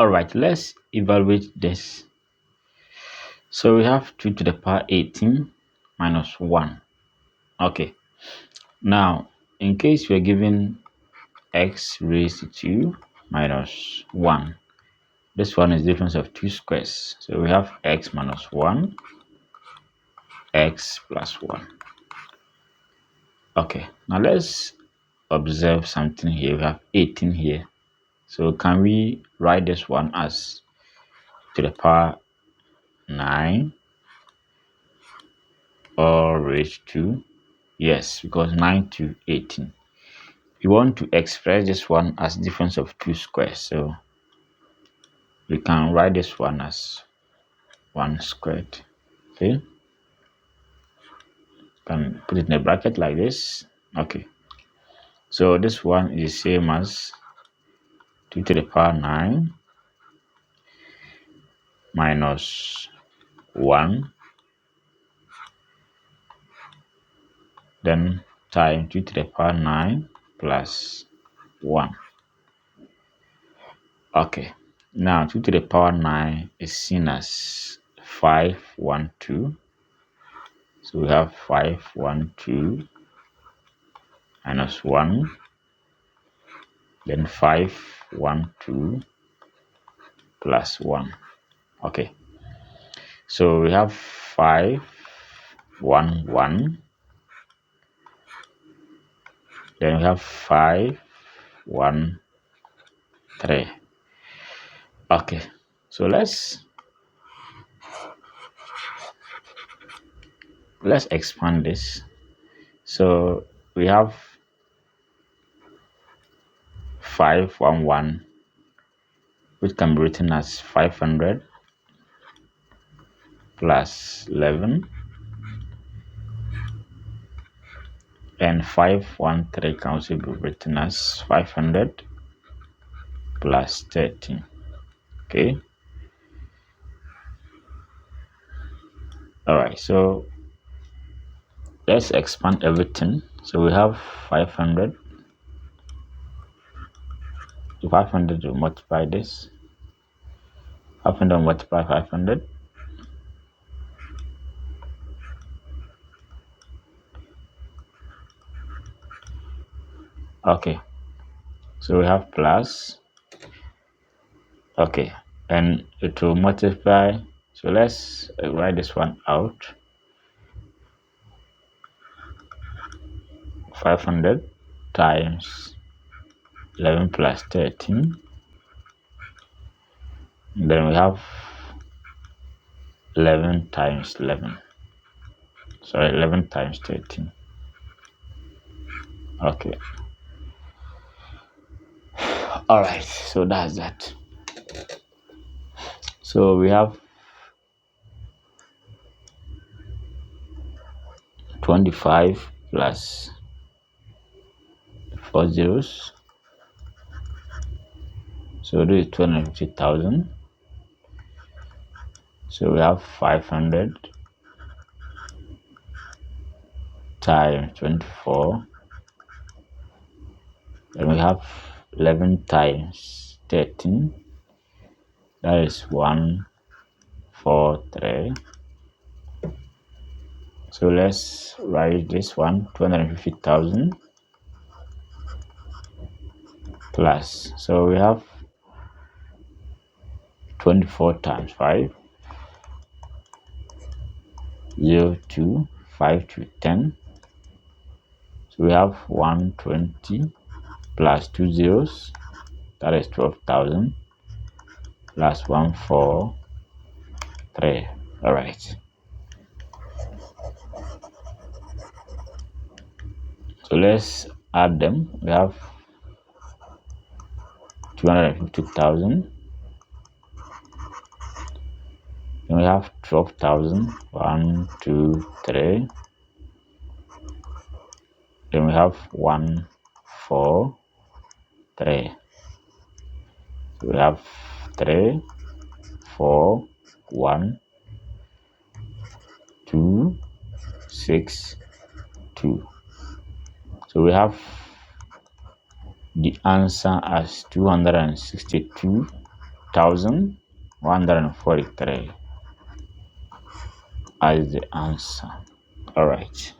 All right, let's evaluate this. So we have 2 to the power 18 minus 1. Okay, now in case we're given x raised to 2 minus 1, this one is the difference of 2 squares. So we have x minus 1, x plus 1. Okay, now let's observe something here. We have 18 here. So can we write this one as to the power 9 or raised to? Yes, because 9 to 18. We want to express this one as difference of 2 squares. So we can write this one as 1 squared. Okay. Can put it in a bracket like this. Okay. So this one is the same as 2 to the power 9 minus 1, then times 2 to the power 9 plus 1. Okay, now 2 to the power 9 is seen as 512. So we have 512 minus 1, then 512 plus 1. Okay, so we have 511, then we have 513. Okay, so let's expand this. So we have 511, which can be written as 500 plus 11, and 513 can also be written as 500 plus 13. Okay. All right, so let's expand everything. So we have 500. 500 to multiply this. 500 multiply 500. Okay, so we have plus. Okay, and it will multiply. So let's write this one out. 500 times 11 plus 13. And then we have 11 times 11. Sorry, 11 times 13. Okay. All right, so that's that. So we have 25 plus 4 zeros. So this is 250,000. So we have 500 times 24. Then we have 11 times 13. That is 143. So let's write this one, 250,000 plus. So we have 24 times 5. 0 to 5 to 10. So we have 120 plus 2 zeros. That is 12,000 plus 143. All right. So let's add them. We have 250,000. Then we have 12,000. 1, 2, 3. Then we have 1, 4, 3. So we have 3, 4, 1, 2, 6, 2. So we have the answer as 262,000 1,143 as the answer. All right.